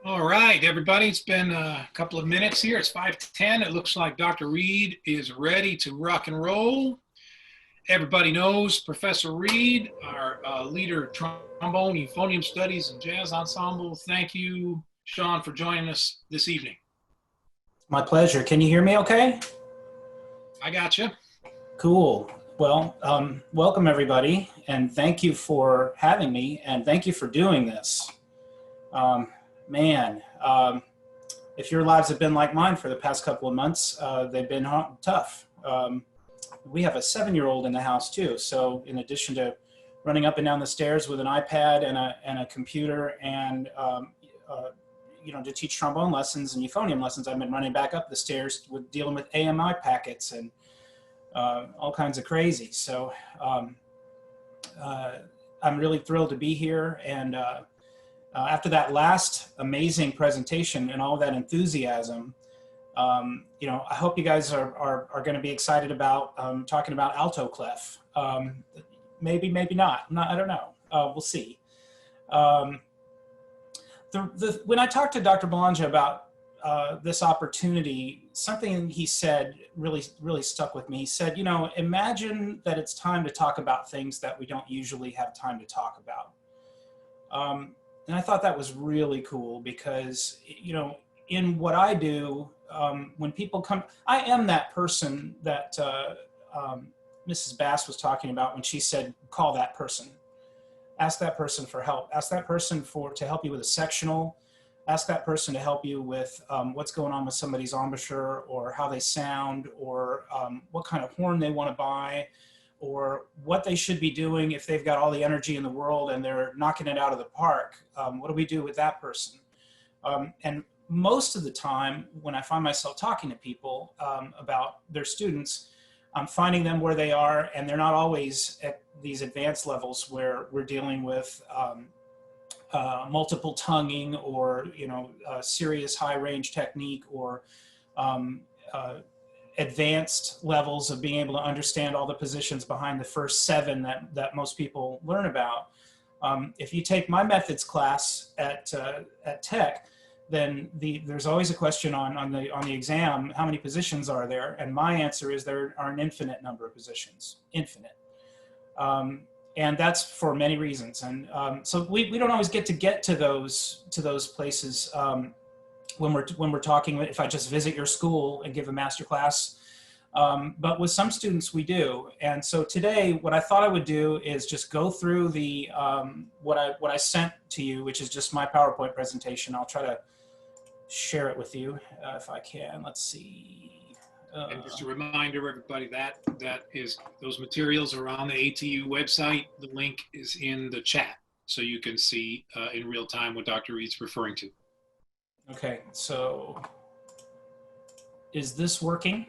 All right, everybody, it's been a couple of minutes here. It's 5:10. It looks like Dr. Reed is ready to rock and roll. Everybody knows Professor Reed, our leader of trombone, euphonium studies, and jazz ensemble. Thank you, Sean, for joining us this evening. My pleasure. Can you hear me okay? I got you. Cool. Well, welcome everybody, and thank you for having me, and thank you for doing this. If your lives have been like mine for the past couple of months, they've been tough. We have a 7-year-old in the house too, so in addition to running up and down the stairs with an iPad and a computer and to teach trombone lessons and euphonium lessons, I've been running back up the stairs with dealing with AMI packets and all kinds of crazy. So I'm really thrilled to be here. And after that last amazing presentation and all that enthusiasm, I hope you guys are going to be excited about talking about alto clef. Maybe not. I don't know. We'll see. When I talked to Dr. Belongia about this opportunity, something he said really stuck with me. He said, imagine that it's time to talk about things that we don't usually have time to talk about. And I thought that was really cool because, in what I do, when people come, I am that person that Mrs. Bass was talking about when she said, call that person. Ask that person for help. Ask that person to help you with a sectional. Ask that person to help you with what's going on with somebody's embouchure or how they sound or what kind of horn they want to buy or what they should be doing if they've got all the energy in the world and they're knocking it out of the park. What do we do with that person? And most of the time when I find myself talking to people about their students, I'm finding them where they are, and they're not always at these advanced levels where we're dealing with multiple tonguing or serious high range technique or advanced levels of being able to understand all the positions behind the first 7 that most people learn about. If you take my methods class at Tech, then there's always a question on the exam, how many positions are there? And my answer is there are an infinite number of positions, infinite. And that's for many reasons. And so we don't always get to those places when we're talking, if I just visit your school and give a master class. But with some students we do. And so today what I thought I would do is just go through the what I sent to you, which is just my PowerPoint presentation. I'll try to share it with you if I can. Let's see. And just a reminder, everybody, that those materials are on the ATU website. The link is in the chat, so you can see in real time what Dr. Reed's referring to. Okay, so is this working?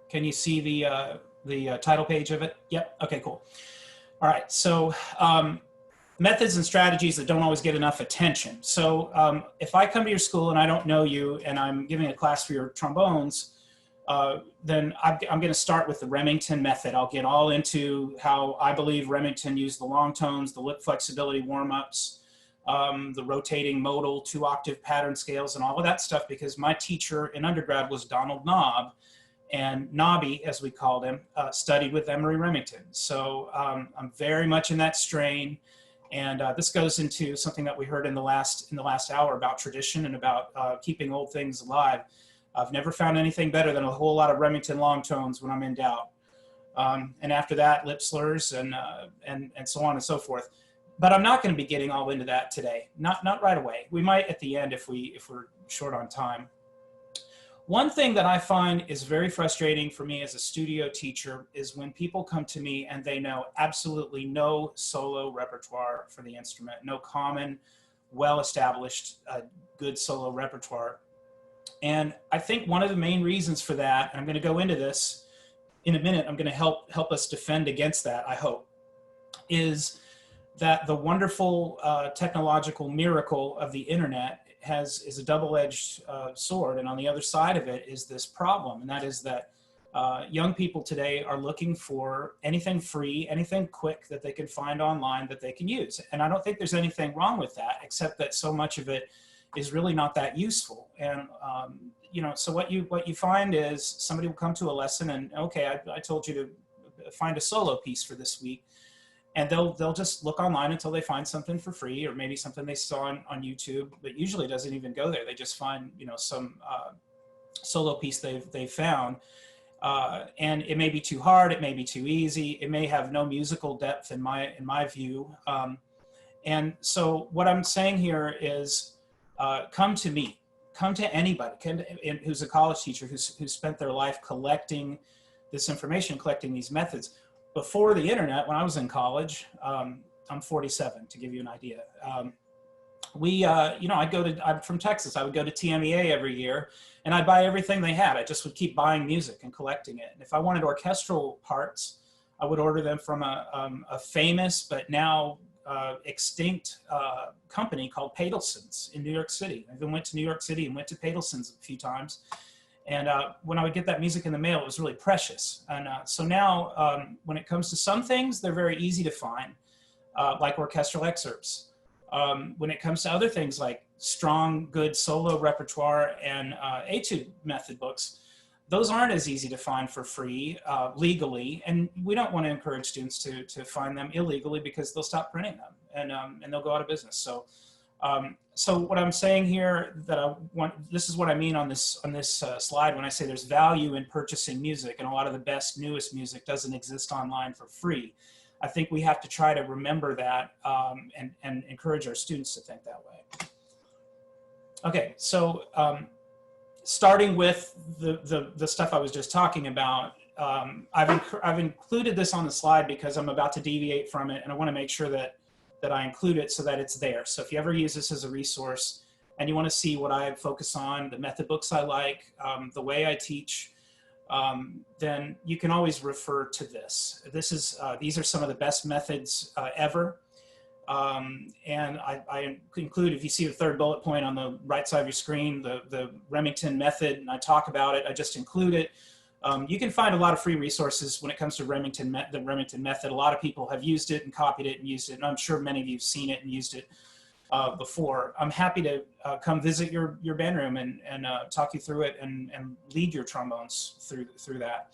Can you see the title page of it? Yep. Okay, cool. All right. So methods and strategies that don't always get enough attention. So if I come to your school and I don't know you and I'm giving a class for your trombones, then I'm going to start with the Remington method. I'll get all into how I believe Remington used the long tones, the lip flexibility warm-ups, the rotating modal 2-octave pattern scales and all of that stuff, because my teacher in undergrad was Donald Knobb, and Nobby, as we called him, studied with Emory Remington. So I'm very much in that strain. And this goes into something that we heard in the last hour about tradition and about keeping old things alive. I've never found anything better than a whole lot of Remington long tones when I'm in doubt. And after that, lip slurs and so on and so forth. But I'm not going to be getting all into that today. Not right away. We might at the end if we're short on time. One thing that I find is very frustrating for me as a studio teacher is when people come to me and they know absolutely no solo repertoire for the instrument, no common, well-established, good solo repertoire. And I think one of the main reasons for that, and I'm going to go into this in a minute, I'm going to help us defend against that, I hope, is that the wonderful technological miracle of the internet is a double-edged sword, and on the other side of it is this problem, and that is that Young people today are looking for anything free, anything quick that they can find online that they can use. And I don't think there's anything wrong with that, except that so much of it is really not that useful. And you know, so what you find is somebody will come to a lesson and, okay, I told you to find a solo piece for this week. And they'll just look online until they find something for free, or maybe something they saw on YouTube, but usually doesn't even go there. They just find, you know, some solo piece they've found. And it may be too hard, it may be too easy, it may have no musical depth in my view. And so what I'm saying here is, come to me, come to anybody who's a college teacher who's spent their life collecting this information, collecting these methods. Before the internet, when I was in college, I'm 47 to give you an idea. You know, I'm from Texas. I would go to TMEA every year and I'd buy everything they had. I just would keep buying music and collecting it. And if I wanted orchestral parts, I would order them from a famous but now extinct company called Padelson's in New York City. I even went to New York City and went to Padelson's a few times. And when I would get that music in the mail, it was really precious. And so now when it comes to some things, they're very easy to find, like orchestral excerpts. When it comes to other things like strong, good solo repertoire and etude method books, those aren't as easy to find for free legally. And we don't want to encourage students to find them illegally, because they'll stop printing them and they'll go out of business. So so what I'm saying here, this is what I mean on this slide when I say there's value in purchasing music, and a lot of the best, newest music doesn't exist online for free. I think we have to try to remember that and encourage our students to think that way. Okay, so starting with the stuff I was just talking about, I've included this on the slide because I'm about to deviate from it, and I want to make sure that I include it so that it's there. So if you ever use this as a resource and you want to see what I focus on, the method books I like, the way I teach, then you can always refer to this. These are some of the best methods ever. And I include, if you see the third bullet point on the right side of your screen, the Remington method, and I talk about it, I just include it. You can find a lot of free resources when it comes to the Remington method. A lot of people have used it and copied it and used it, and I'm sure many of you have seen it and used it before. I'm happy to come visit your band room and talk you through it and lead your trombones through that.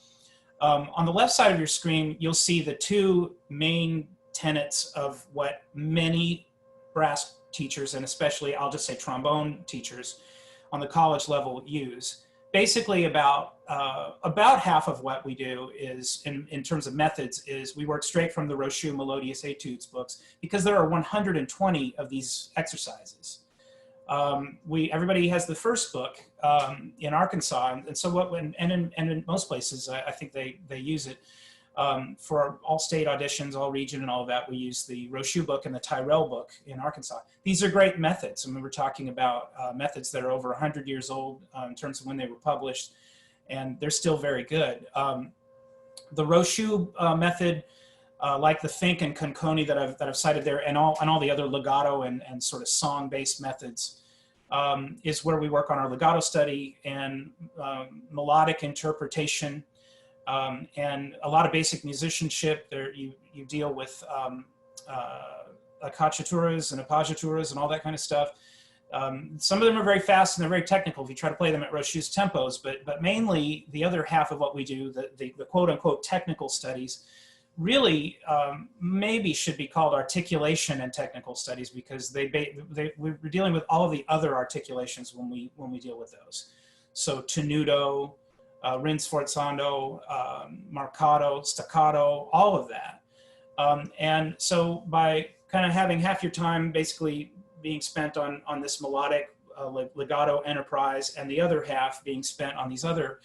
On the left side of your screen, you'll see the two main tenets of what many brass teachers, and especially I'll just say trombone teachers on the college level, use. Basically about half of what we do is, in terms of methods, is we work straight from the Rochu Melodious Etudes books, because there are 120 of these exercises. Everybody has the first book in Arkansas, and so in most places, I think they use it. For all state auditions, all region and all of that, we use the Rochu book and the Tyrrell book in Arkansas. These are great methods. I mean, we're talking about methods that are over 100 years old in terms of when they were published, and they're still very good. The Rochu method, like the Fink and Conconi that I've cited there, and all the other legato and sort of song-based methods, is where we work on our legato study and melodic interpretation. And a lot of basic musicianship. There, you deal with accacciaturas and appoggiaturas and all that kind of stuff. Some of them are very fast and they're very technical if you try to play them at Rochu's tempos, but mainly the other half of what we do, the quote unquote technical studies, really maybe should be called articulation and technical studies, because we're dealing with all of the other articulations when we deal with those. So tenuto, rinforzando, marcato, staccato, all of that. And so by kind of having half your time basically being spent on this melodic legato enterprise and the other half being spent on these other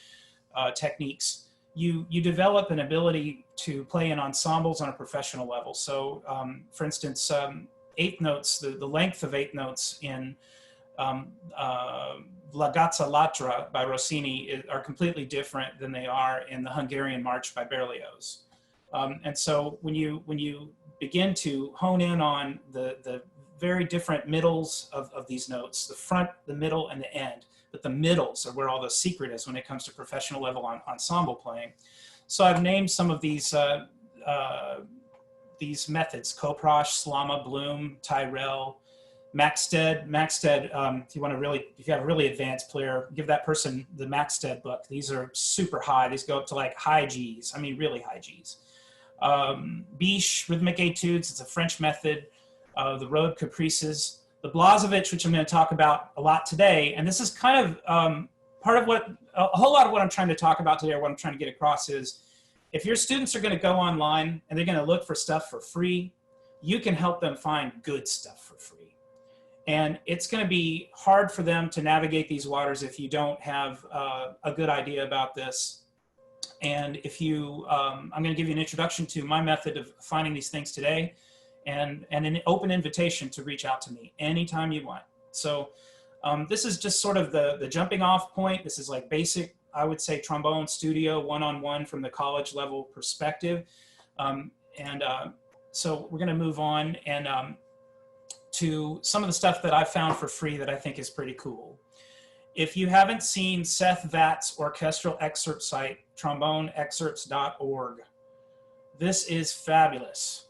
techniques, you develop an ability to play in ensembles on a professional level. So for instance, eighth notes, the length of eighth notes in La Gazza Latra by Rossini are completely different than they are in the Hungarian March by Berlioz. And so when you begin to hone in on the very different middles of these notes, the front, the middle, and the end, but the middles are where all the secret is when it comes to professional level ensemble playing. So I've named some of these methods: Koprosh, Slama, Bloom, Tyrell, Maxted. If you have a really advanced player, give that person the Maxted book. These are super high. These go up to like high Gs. I mean, really high Gs. Biche, Rhythmic Etudes. It's a French method. The Rode Caprices. The Blazevich, which I'm going to talk about a lot today. And this is kind of part of a whole lot of what I'm trying to talk about today, or what I'm trying to get across is, if your students are going to go online and they're going to look for stuff for free, you can help them find good stuff for free. And it's going to be hard for them to navigate these waters if you don't have a good idea about this. And if you, I'm going to give you an introduction to my method of finding these things today, and an open invitation to reach out to me anytime you want. So this is just sort of the jumping off point. This is like basic, I would say, trombone studio one-on-one from the college level perspective. So we're going to move on and to some of the stuff that I found for free that I think is pretty cool. If you haven't seen Seth Vatt's orchestral excerpt site, tromboneexcerpts.org, this is fabulous.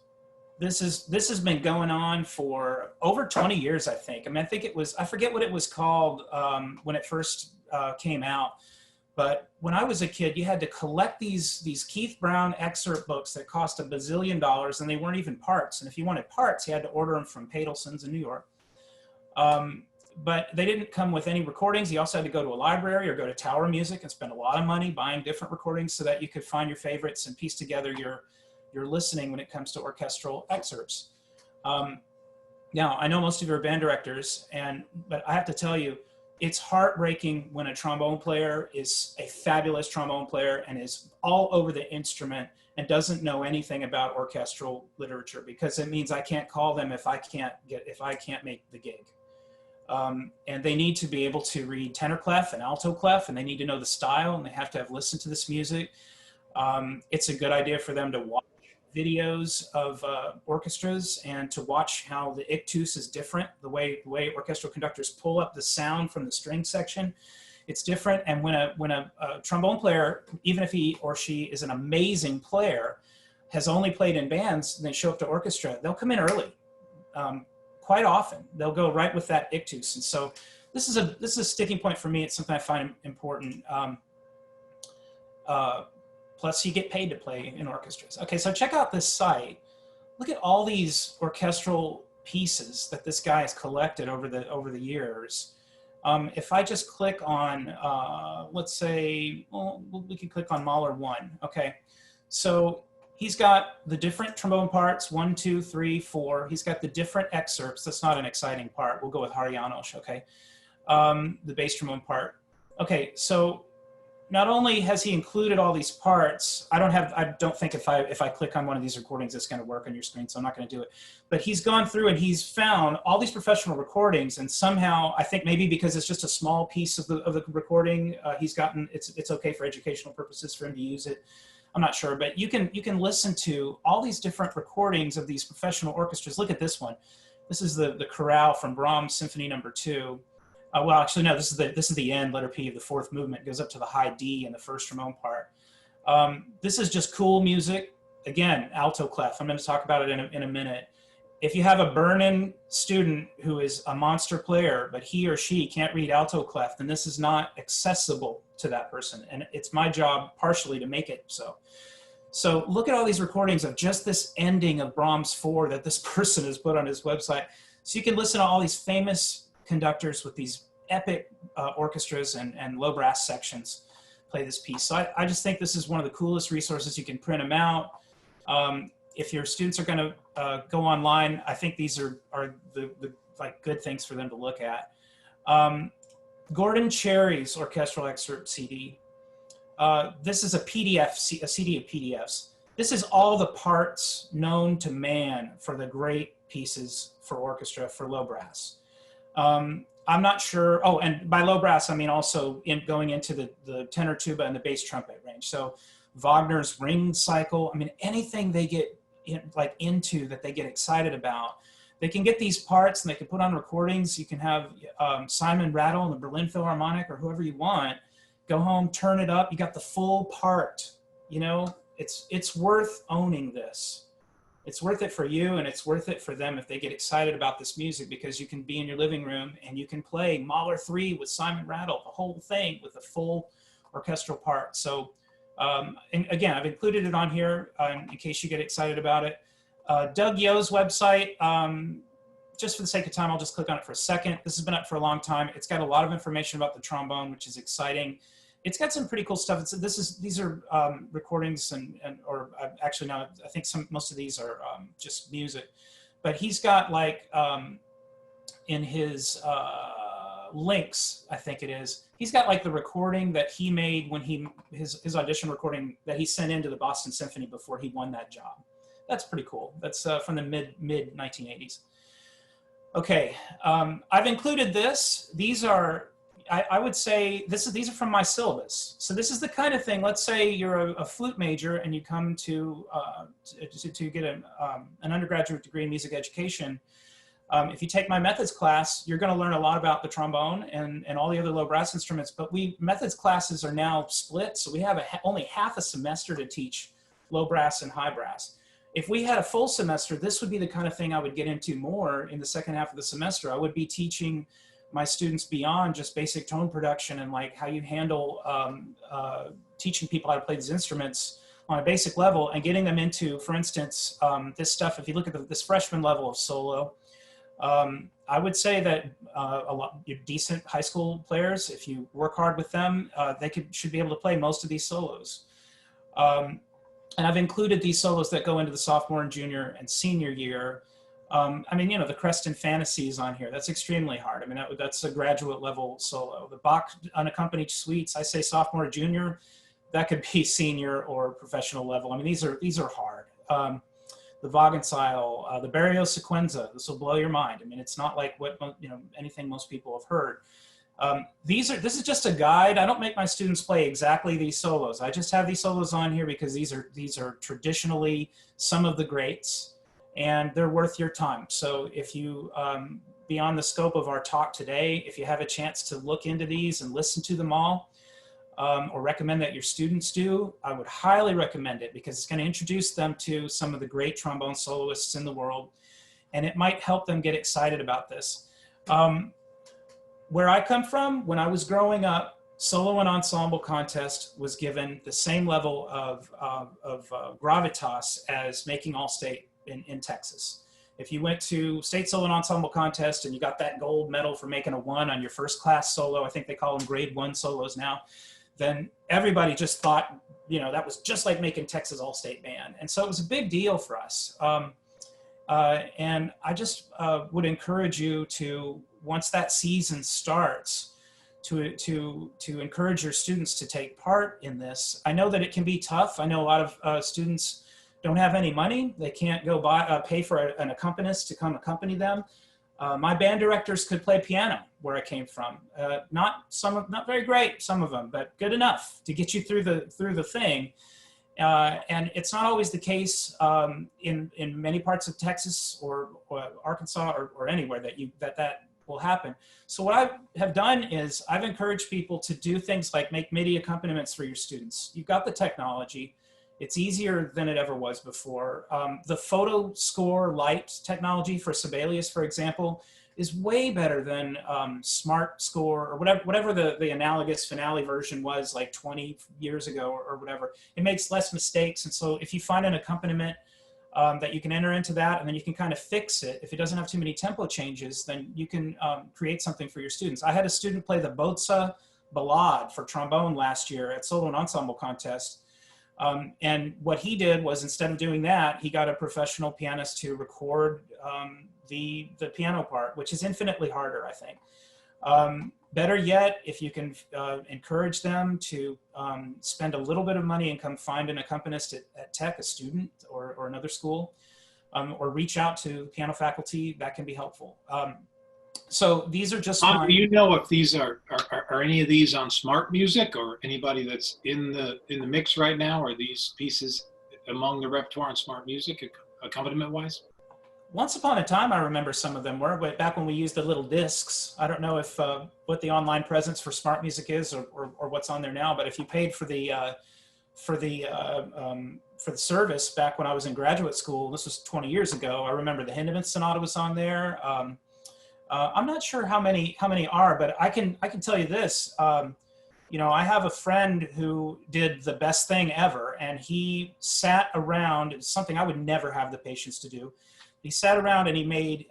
This has been going on for over 20 years, I think. I mean, I forget what it was called when it first came out. But when I was a kid, you had to collect these Keith Brown excerpt books that cost $1 bazillion, and they weren't even parts. And if you wanted parts, you had to order them from Padelson's in New York. But they didn't come with any recordings. You also had to go to a library or go to Tower Music and spend a lot of money buying different recordings so that you could find your favorites and piece together your listening when it comes to orchestral excerpts. Now, I know most of you are band directors, but I have to tell you, it's heartbreaking when a trombone player is a fabulous trombone player and is all over the instrument and doesn't know anything about orchestral literature, because it means I can't call them if I can't make the gig. And they need to be able to read tenor clef and alto clef, and they need to know the style, and they have to have listened to this music. It's a good idea for them to watch videos of orchestras and to watch how the ictus is different, the way orchestral conductors pull up the sound from the string section. It's different. And when a trombone player, even if he or she is an amazing player, has only played in bands and they show up to orchestra, they'll come in early. Quite often they'll go right with that ictus. And so this is a sticking point for me. It's something I find important. Plus you get paid to play in orchestras. Okay, so check out this site. Look at all these orchestral pieces that this guy has collected over the years. If I just click on, let's say, well, we can click on Mahler 1. Okay, so he's got the different trombone parts, 1, 2, 3, 4. He's got the different excerpts. That's not an exciting part. We'll go with Harianos, okay? The bass trombone part. Okay, so not only has he included all these parts, I don't think if I click on one of these recordings, it's going to work on your screen, so I'm not going to do it. But he's gone through and he's found all these professional recordings, and somehow, I think maybe because it's just a small piece of the recording, he's gotten, it's okay for educational purposes for him to use it. I'm not sure, but you can listen to all these different recordings of these professional orchestras. Look at this one. This is the chorale from Brahms Symphony No. 2. Well, actually, no, this is the end, letter P of the fourth movement. It goes up to the high D in the first trombone part. This is just cool music. Again, alto clef. I'm going to talk about it in a minute. If you have a burn-in student who is a monster player, but he or she can't read alto clef, then this is not accessible to that person. And it's my job partially to make it so. So look at all these recordings of just this ending of Brahms 4 that this person has put on his website. So you can listen to all these famous conductors with these epic orchestras and low brass sections play this piece. So I just think this is one of the coolest resources. You can print them out. If your students are going to go online, I think these are the like good things for them to look at. Gordon Cherry's orchestral excerpt CD. This is a PDF, a CD of PDFs. This is all the parts known to man for the great pieces for orchestra for low brass. I'm not sure. Oh, and by low brass, I mean also going into the tenor tuba and the bass trumpet range. So Wagner's Ring Cycle. I mean, anything they get into that they get excited about, they can get these parts and they can put on recordings. You can have Simon Rattle and the Berlin Philharmonic or whoever you want, go home, turn it up. You got the full part, you know, it's worth owning this. It's worth it for you, and it's worth it for them if they get excited about this music, because you can be in your living room and you can play Mahler 3 with Simon Rattle, the whole thing with a full orchestral part. So and again, I've included it on here in case you get excited about it. Doug Yo's website, just for the sake of time, I'll just click on it for a second. This has been up for a long time. It's got a lot of information about the trombone, which is exciting. It's got some pretty cool stuff. These are recordings or actually no, I think most of these are just music, but he's got like in his links, I think it is, he's got like the recording that he made when his audition recording that he sent into the Boston Symphony before he won that job. That's pretty cool. That's from the mid 1980s. Okay, I've included this. These are, I would say, these are from my syllabus. So this is the kind of thing, let's say you're a flute major and you come to get an undergraduate degree in music education. If you take my methods class, you're going to learn a lot about the trombone and all the other low brass instruments, but methods classes are now split, so we have only half a semester to teach low brass and high brass. If we had a full semester, this would be the kind of thing I would get into more in the second half of the semester. I would be teaching my students beyond just basic tone production and like how you handle teaching people how to play these instruments on a basic level and getting them into, for instance, this stuff. If you look at this freshman level of solo, I would say that a lot decent high school players, if you work hard with them, they should be able to play most of these solos. And I've included these solos that go into the sophomore and junior and senior year. I mean, you know, the Creston Fantasies on here, that's extremely hard. I mean, that's a graduate level solo. The Bach unaccompanied suites, I say sophomore or junior, that could be senior or professional level. I mean, these are hard. The Wagenseil, the Barrios Sequenza, this will blow your mind. I mean, it's not like anything most people have heard. This is just a guide. I don't make my students play exactly these solos. I just have these solos on here because these are traditionally some of the greats, and they're worth your time. So if you, beyond the scope of our talk today, if you have a chance to look into these and listen to them all, or recommend that your students do, I would highly recommend it because it's going to introduce them to some of the great trombone soloists in the world, and it might help them get excited about this. Where I come from, when I was growing up, solo and ensemble contest was given the same level of gravitas as making All-State in Texas. If you went to state solo and ensemble contest and you got that gold medal for making a 1 on your first class solo, I think they call them grade 1 solos now, then everybody just thought, you know, that was just like making Texas All-State band. And so it was a big deal for us. And I just would encourage you to, once that season starts, to encourage your students to take part in this. I know that it can be tough. I know a lot of students don't have any money. They can't go pay for an accompanist to come accompany them. My band directors could play piano where I came from. Not very great, some of them, but good enough to get you through the thing. And it's not always the case in many parts of Texas or Arkansas or anywhere that will happen. So what I have done is I've encouraged people to do things like make MIDI accompaniments for your students. You've got the technology. It's easier than it ever was before. The photo score light technology for Sibelius, for example, is way better than Smart Score or whatever the analogous Finale version was like 20 years ago or whatever. It makes less mistakes. And so if you find an accompaniment that you can enter into that, and then you can kind of fix it. If it doesn't have too many tempo changes, then you can create something for your students. I had a student play the Bozza Ballade for trombone last year at Solo and Ensemble Contest. And what he did was, instead of doing that, he got a professional pianist to record the piano part, which is infinitely harder, I think. Better yet, if you can encourage them to spend a little bit of money and come find an accompanist at Tech, a student or another school, or reach out to piano faculty, that can be helpful. So these are just do you know if these are any of these on Smart Music, or anybody that's in the mix right now? Are these pieces among the repertoire on Smart Music, accompaniment wise? Once upon a time, I remember some of them were, but back when we used the little discs. I don't know if what the online presence for smart music is, or what's on there now. But if you paid for the for the service back when I was in graduate school, this was 20 years ago. I remember the Hindemith Sonata was on there. I'm not sure how many are, but I can tell you this. You know, I have a friend who did the best thing ever, and he sat around. It's something I would never have the patience to do. He sat around and he made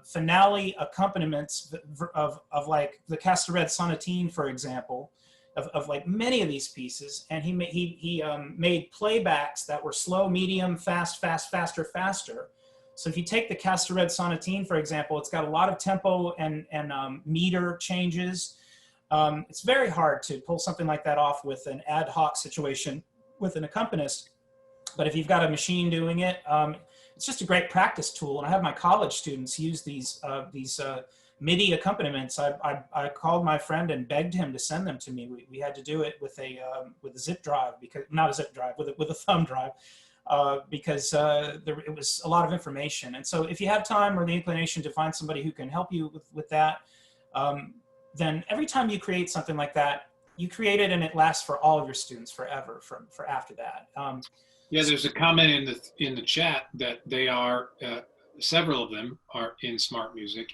finale accompaniments of like the Castered Sonatine, for example, of like many of these pieces. And he made playbacks that were slow, medium, fast, fast, faster, faster. So if you take the Castered Sonatine, for example, it's got a lot of tempo and meter changes. It's very hard to pull something like that off with an ad hoc situation with an accompanist. But if you've got a machine doing it, it's just a great practice tool. And I have my college students use these MIDI accompaniments. I called my friend and begged him to send them to me. We had to do it with a zip drive, because not a zip drive, with a thumb drive, because it was a lot of information. And so if you have time or the inclination to find somebody who can help you with that, then every time you create something like that, you create it and it lasts for all of your students forever for after that. Yeah, there's a comment in the chat that they are several of them are in smart music,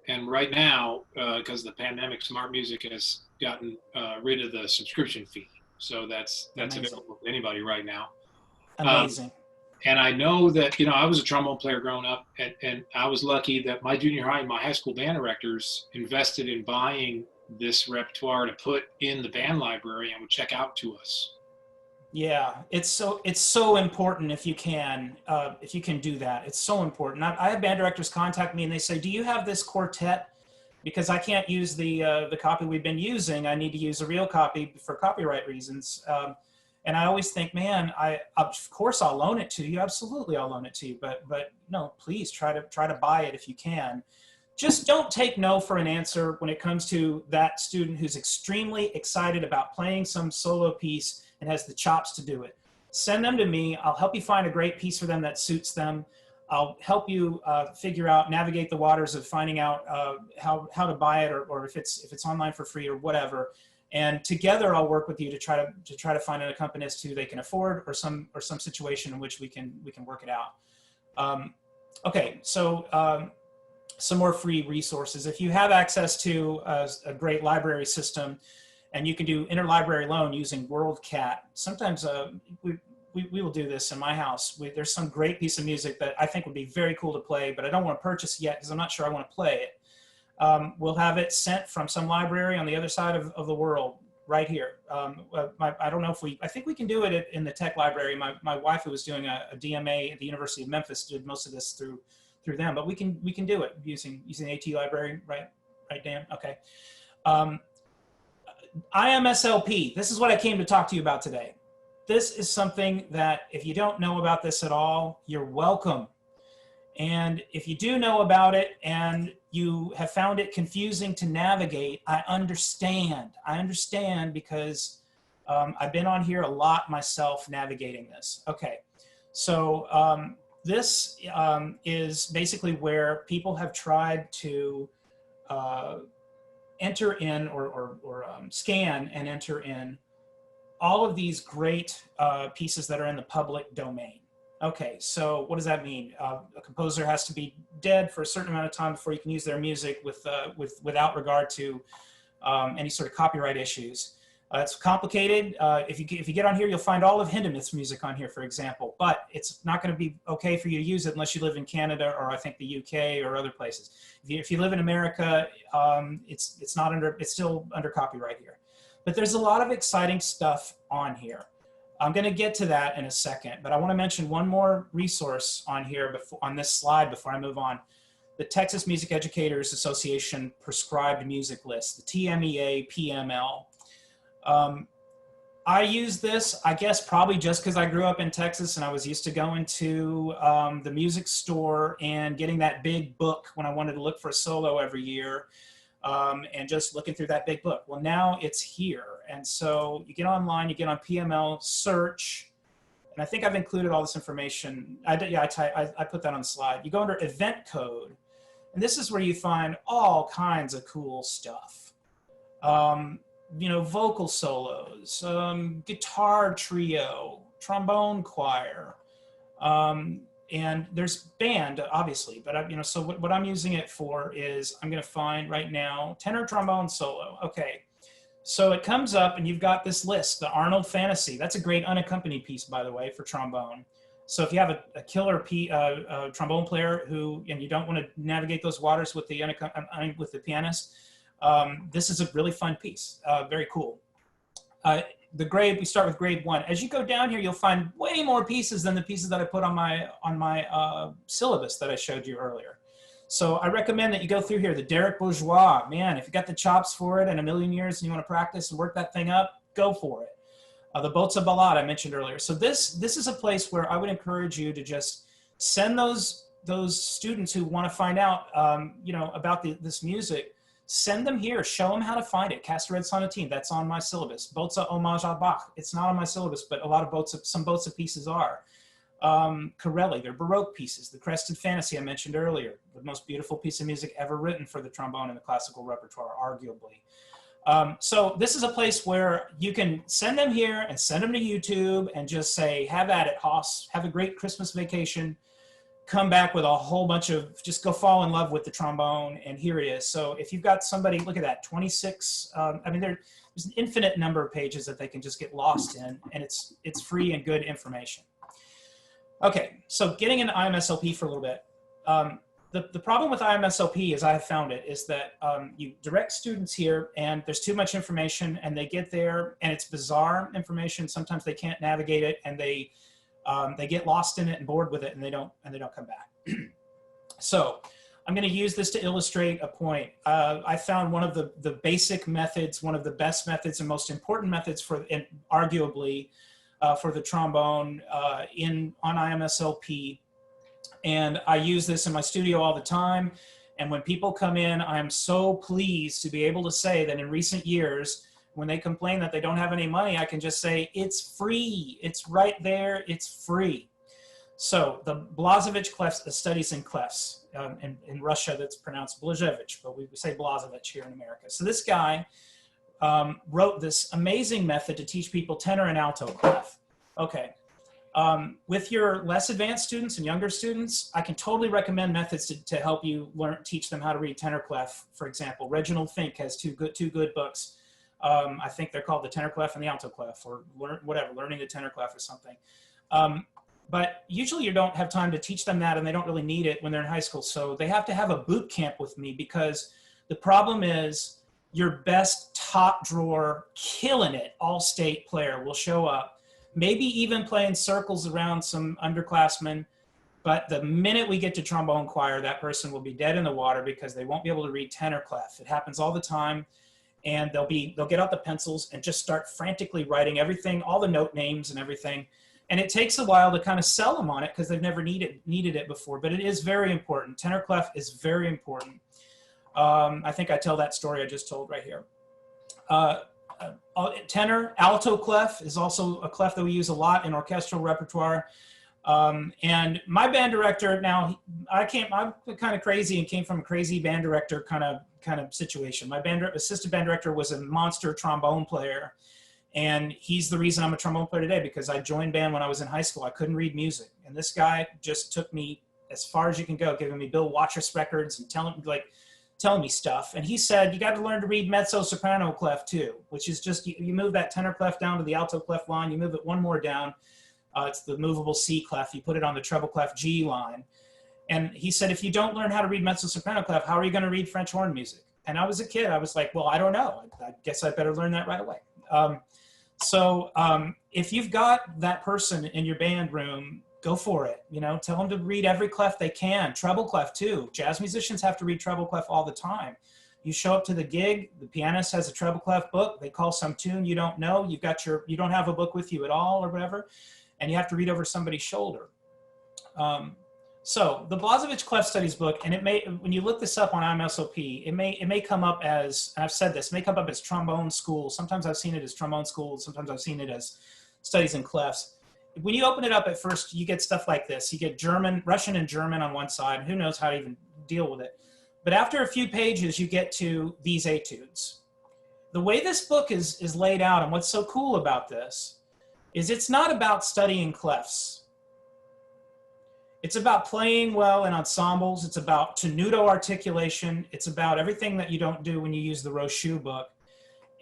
and right now, because of the pandemic, smart music has gotten rid of the subscription fee, so that's Amazing. available to anybody right now. Amazing. And I know that, you know, I was a trombone player growing up, and I was lucky that my junior high and my high school band directors invested in buying this repertoire to put in the band library and would check out to us. Yeah, it's so important if you can do that. It's so important. I have band directors contact me and they say, "Do you have this quartet? Because I can't use the copy we've been using. I need to use a real copy for copyright reasons." And I always think, man, of course I'll loan it to you. Absolutely, I'll loan it to you. But no, please try to buy it if you can. Just don't take no for an answer when it comes to that student who's extremely excited about playing some solo piece and has the chops to do it. Send them to me. I'll help you find a great piece for them that suits them. I'll help you navigate the waters of finding out how to buy it, or if it's online for free or whatever. And together I'll work with you to try to find an accompanist who they can afford, or some situation in which we can work it out. Okay, so some more free resources. If you have access to a great library system, and you can do interlibrary loan using WorldCat. Sometimes we will do this in my house. There's some great piece of music that I think would be very cool to play, but I don't want to purchase yet because I'm not sure I want to play it. We'll have it sent from some library on the other side of the world, right here. I don't know if I think we can do it in the tech library. My wife, who was doing a DMA at the University of Memphis, did most of this through them, but we can do it using the AT library, right, Dan? Okay. IMSLP, this is what I came to talk to you about today. This is something that if you don't know about this at all, you're welcome. And if you do know about it and you have found it confusing to navigate, I understand. I understand because I've been on here a lot myself navigating this. Okay, so this is basically where people have tried to enter in or scan and enter in all of these great pieces that are in the public domain. Okay, so what does that mean? A composer has to be dead for a certain amount of time before you can use their music without regard to any sort of copyright issues. It's complicated. If you get on here, you'll find all of Hindemith's music on here, for example, but it's not going to be okay for you to use it unless you live in Canada or I think the UK or other places. If you live in America, it's still under copyright here. But there's a lot of exciting stuff on here. I'm going to get to that in a second, but I want to mention one more resource on here on this slide before I move on. The Texas Music Educators Association Prescribed Music List, the TMEA PML. I use this, I guess, probably just because I grew up in Texas and I was used to going to the music store and getting that big book when I wanted to look for a solo every year, and just looking through that big book. Well, now it's here. And so you get online, you get on PML, search, And I think I've included all this information. I put that on the slide. You go under event code, and this is where you find all kinds of cool stuff. You know, vocal solos, guitar trio, trombone choir, and there's band, obviously, but you know, so what I'm using it for is I'm going to find right now tenor trombone solo. Okay, so it comes up and you've got this list, the Arnold Fantasy. That's a great unaccompanied piece, by the way, for trombone. So if you have a killer trombone player and you don't want to navigate those waters with the pianist, this is a really fun piece, very cool. We start with grade 1. As you go down here, you'll find way more pieces than the pieces that I put on my syllabus that I showed you earlier. So I recommend that you go through here. The Derek Bourgeois, man, if you got the chops for it and a million years and you want to practice and work that thing up, go for it. The Bozza Ballade I mentioned earlier. So this is a place where I would encourage you to just send those students who want to find out, you know, about this music. Send them here, show them how to find it. Castared Sonatine, that's on my syllabus. Bozza Homage à Bach, it's not on my syllabus, but a lot of some Bozza pieces are. Corelli, they're Baroque pieces. The Crested Fantasy I mentioned earlier, the most beautiful piece of music ever written for the trombone in the classical repertoire, arguably. So this is a place where you can send them here and send them to YouTube and just say, have at it, Hoss, have a great Christmas vacation. Come back with a whole bunch of, just go fall in love with the trombone, and here it is. So if you've got somebody, look at that, 26, I mean, there's an infinite number of pages that they can just get lost in, and it's free and good information. Okay, so getting into IMSLP for a little bit. The problem with IMSLP, as I have found it, is that you direct students here and there's too much information and they get there and it's bizarre information. Sometimes they can't navigate it and they get lost in it and bored with it and they don't come back. So I'm going to use this to illustrate a point. I found one of the basic methods, one of the best methods and most important methods arguably for the trombone on IMSLP. And I use this in my studio all the time. And when people come in, I'm so pleased to be able to say that in recent years, when they complain that they don't have any money, I can just say, it's free. It's right there. It's free. So the Blazevich clefs, the studies in clefs. In Russia, that's pronounced Blazevich, but we say Blazevich here in America. So this guy wrote this amazing method to teach people tenor and alto clef. Okay. With your less advanced students and younger students, I can totally recommend methods to help you teach them how to read tenor clef. For example, Reginald Fink has two good books. I think they're called The Tenor Clef and the Alto Clef, or Learning the Tenor Clef or something. But usually you don't have time to teach them that and they don't really need it when they're in high school. So they have to have a boot camp with me, because the problem is your best top drawer, killing it, all-state player will show up, maybe even playing circles around some underclassmen. But the minute we get to trombone choir, that person will be dead in the water because they won't be able to read tenor clef. It happens all the time. And they'll get out the pencils and just start frantically writing everything, all the note names and everything. And it takes a while to kind of sell them on it because they've never needed it before. But it is very important. Tenor clef is very important. I think I tell that story I just told right here. Tenor, alto clef is also a clef that we use a lot in orchestral repertoire. And my band director, now I'm kind of crazy and came from a crazy band director kind of situation. My assistant band director was a monster trombone player, and he's the reason I'm a trombone player today, because I joined band when I was in high school. I couldn't read music, and this guy just took me as far as you can go, giving me Bill Watrous records and telling me stuff. And he said, you got to learn to read mezzo soprano clef too, which is just, you move that tenor clef down to the alto clef line, you move it one more down. It's the movable C clef. You put it on the treble clef G line. And he said, if you don't learn how to read mezzo soprano clef, how are you going to read French horn music? And I was a kid. I was like, well, I don't know. I guess I better learn that right away. If you've got that person in your band room, go for it. You know, tell them to read every clef they can. Treble clef too. Jazz musicians have to read treble clef all the time. You show up to the gig, the pianist has a treble clef book. They call some tune you don't know. You don't have a book with you at all or whatever, and you have to read over somebody's shoulder. So the Blazevich Clef Studies book, and when you look this up on IMSLP, it may come up as, and I've said this, may come up as trombone school. Sometimes I've seen it as trombone school. Sometimes I've seen it as studies in clefs. when you open it up at first, you get stuff like this. You get German, Russian and German on one side. Who knows how to even deal with it. But after a few pages, you get to these etudes. The way this book is laid out, and what's so cool about this, is it's not about studying clefs. It's about playing well in ensembles. It's about tenuto articulation. It's about everything that you don't do when you use the Rochu book.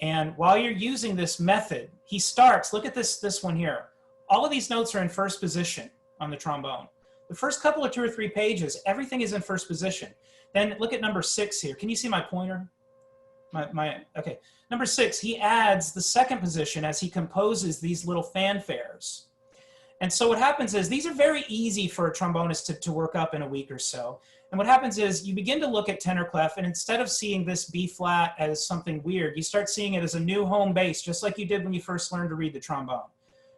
And while you're using this method, he starts, look at this one here. All of these notes are in first position on the trombone. The first couple of 2 or 3 pages, everything is in first position. Then look at number 6 here. Can you see my pointer? Okay. Number 6, he adds the second position as he composes these little fanfares. And so what happens is these are very easy for a trombonist to work up in a week or so. And what happens is you begin to look at tenor clef, and instead of seeing this B flat as something weird, you start seeing it as a new home base, just like you did when you first learned to read the trombone.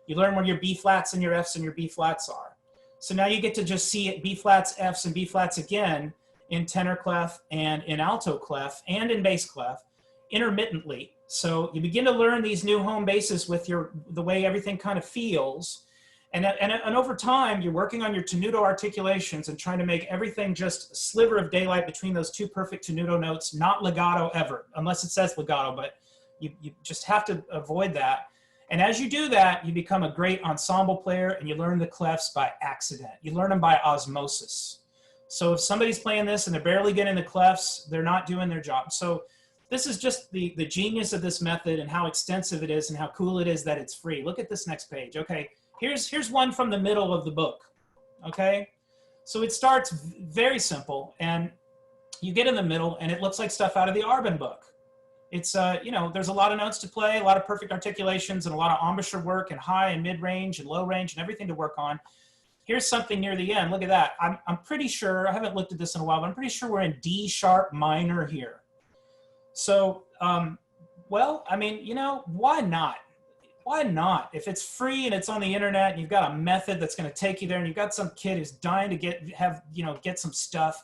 You learn where your B flats and your Fs and your B flats are. So now you get to just see it B flats, Fs, and B flats again in tenor clef and in alto clef and in bass clef intermittently. So you begin to learn these new home bases with the way everything kind of feels. And over time, you're working on your tenuto articulations and trying to make everything just a sliver of daylight between those 2 perfect tenuto notes, not legato ever, unless it says legato, but you just have to avoid that. And as you do that, you become a great ensemble player, and you learn the clefs by accident. You learn them by osmosis. So if somebody's playing this and they're barely getting the clefs, they're not doing their job. So this is just the genius of this method and how extensive it is and how cool it is that it's free. Look at this next page. Okay. Here's one from the middle of the book, okay? So it starts very simple, and you get in the middle, and it looks like stuff out of the Arbin book. It's, you know, there's a lot of notes to play, a lot of perfect articulations, and a lot of embouchure work, and high and mid-range and low range and everything to work on. Here's something near the end. Look at that. I'm pretty sure, I haven't looked at this in a while, but I'm pretty sure we're in D sharp minor here. So, well, I mean, you know, why not? Why not? If it's free and it's on the internet and you've got a method that's going to take you there, and you've got some kid who's dying to get some stuff,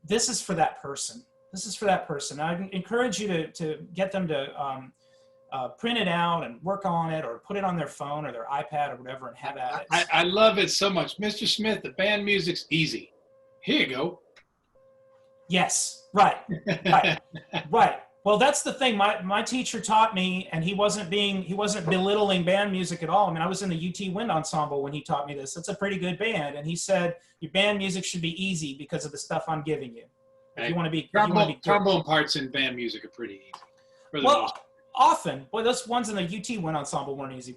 this is for that person. This is for that person. I encourage you to get them to print it out and work on it, or put it on their phone or their iPad or whatever and have at it. I love it so much. Mr. Smith, the band music's easy. Here you go. Yes, right, right, right. Well, that's the thing. My teacher taught me, and he wasn't belittling band music at all. I mean, I was in the UT Wind Ensemble when he taught me this. It's a pretty good band, and he said your band music should be easy because of the stuff I'm giving you. If you want to be trombone parts in band music are pretty easy. For the well, often, well, those ones in the UT Wind Ensemble weren't easy,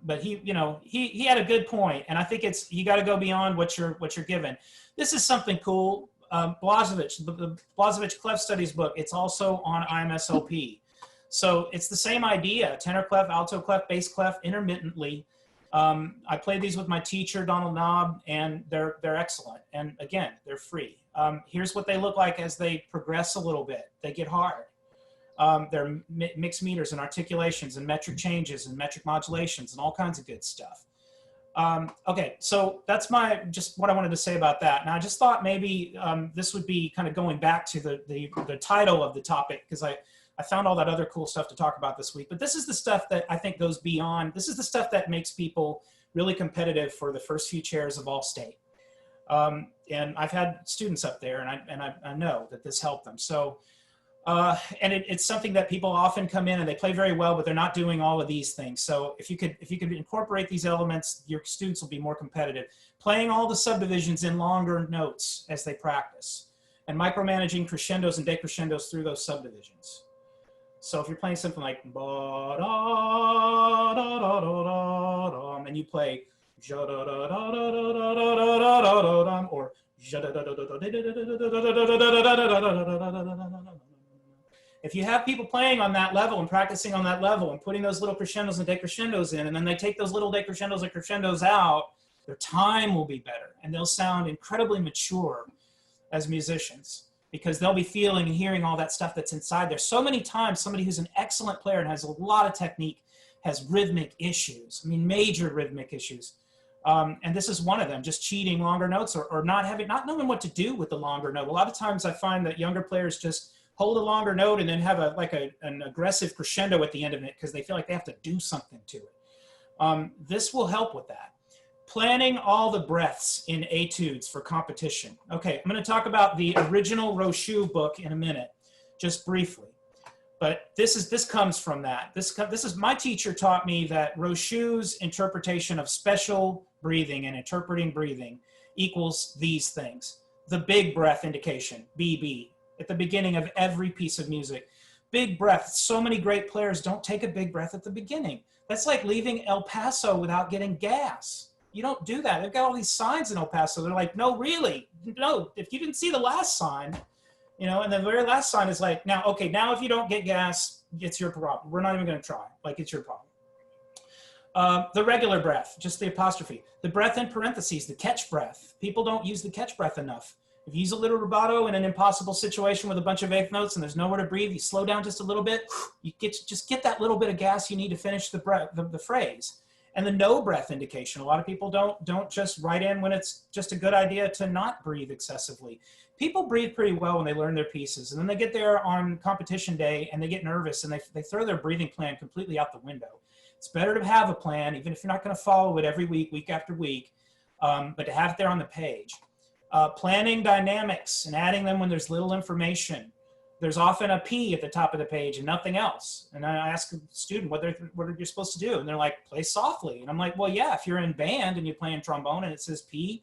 but he, you know, he had a good point, and I think it's you got to go beyond what you're given. This is something cool. Blazevich, the Blazevich Clef Studies book, it's also on IMSLP. So it's the same idea, tenor clef, alto clef, bass clef, intermittently. I played these with my teacher, Donald Knobb, and they're excellent. And again, they're free. Here's what they look like as they progress a little bit. They get hard. They're mixed meters and articulations and metric changes and metric modulations and all kinds of good stuff. Okay, so that's just what I wanted to say about that. Now, I just thought maybe this would be kind of going back to the title of the topic, because I found all that other cool stuff to talk about this week. But this is the stuff that I think goes beyond. This is the stuff that makes people really competitive for the first few chairs of Allstate. And I've had students up there, and I know that this helped them. So. And it's something that people often come in and they play very well, but they're not doing all of these things. So if you could incorporate these elements, your students will be more competitive. Playing all the subdivisions in longer notes as they practice, and micromanaging crescendos and decrescendos through those subdivisions. So if you're playing something like ba da da da da da da, and you play ja da da da da da da da da da da, or ja da da da da da da da da. If you have people playing on that level and practicing on that level and putting those little crescendos and decrescendos in, and then they take those little decrescendos and crescendos out, their time will be better, and they'll sound incredibly mature as musicians, because they'll be feeling and hearing all that stuff that's inside there. So many times somebody who's an excellent player and has a lot of technique has rhythmic issues. I mean, major rhythmic issues. And this is one of them, just cheating longer notes, or not knowing what to do with the longer note. A lot of times I find that younger players just hold a longer note and then have an aggressive crescendo at the end of it because they feel like they have to do something to it. This will help with that. planning all the breaths in etudes for competition. Okay, I'm going to talk about the original Rochu book in a minute, just briefly. But this comes from that. This is my teacher taught me that Rochu's interpretation of special breathing and interpreting breathing equals these things. The big breath indication, BB, at the beginning of every piece of music. Big breath. So many great players don't take a big breath at the beginning. That's like leaving El Paso without getting gas. You don't do that. They've got all these signs in El Paso. They're like, no, really, no. If you didn't see the last sign, you know, and the very last sign is like, now, okay, now if you don't get gas, it's your problem. We're not even going to try. Like, it's your problem. The regular breath, just the apostrophe. The breath in parentheses, the catch breath. People don't use the catch breath enough. If you use a little rubato in an impossible situation with a bunch of eighth notes and there's nowhere to breathe, you slow down just a little bit, you just get that little bit of gas you need to finish the phrase. And the no breath indication. A lot of people don't just write in when it's just a good idea to not breathe excessively. People breathe pretty well when they learn their pieces, and then they get there on competition day and they get nervous and they throw their breathing plan completely out the window. It's better to have a plan, even if you're not going to follow it every week, week after week, but to have it there on the page. Planning dynamics and adding them when there's little information. There's often a P at the top of the page and nothing else. And I ask a student what are you supposed to do? And they're like, play softly. And I'm like, well, yeah, if you're in band and you're playing trombone and it says P,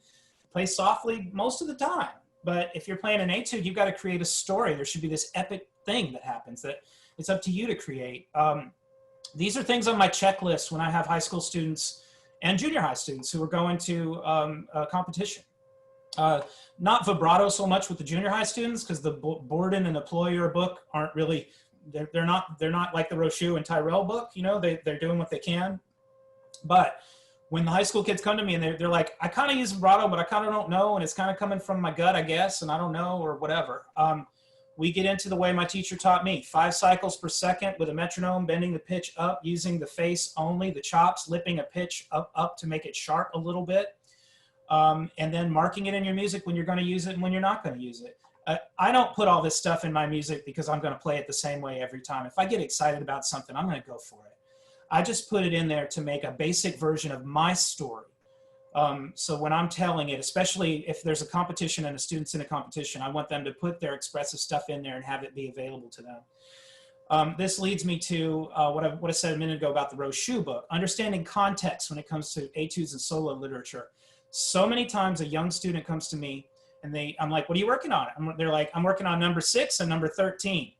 play softly most of the time. But if you're playing an etude, you've got to create a story. There should be this epic thing that happens that it's up to you to create. These are things on my checklist when I have high school students and junior high students who are going to a competition. Not vibrato so much with the junior high students because the Borden and Employer book aren't really, they're not like the Rochu and Tyrell book, you know, they're doing what they can. But when the high school kids come to me and they're like, I kind of use vibrato, but I kind of don't know. And it's kind of coming from my gut, I guess. And I don't know, or whatever. We get into the way my teacher taught me, 5 cycles per second with a metronome, bending the pitch up, using the face only, the chops, lipping a pitch up to make it sharp a little bit. And then marking it in your music when you're going to use it and when you're not going to use it. I don't put all this stuff in my music because I'm going to play it the same way every time. If I get excited about something, I'm going to go for it. I just put it in there to make a basic version of my story. So when I'm telling it, especially if there's a competition and a student's in a competition, I want them to put their expressive stuff in there and have it be available to them. This leads me to what I said a minute ago about the Rochu book, understanding context when it comes to etudes and solo literature. So many times a young student comes to me and I'm like, what are you working on? They're like, I'm working on number 6 and number 13.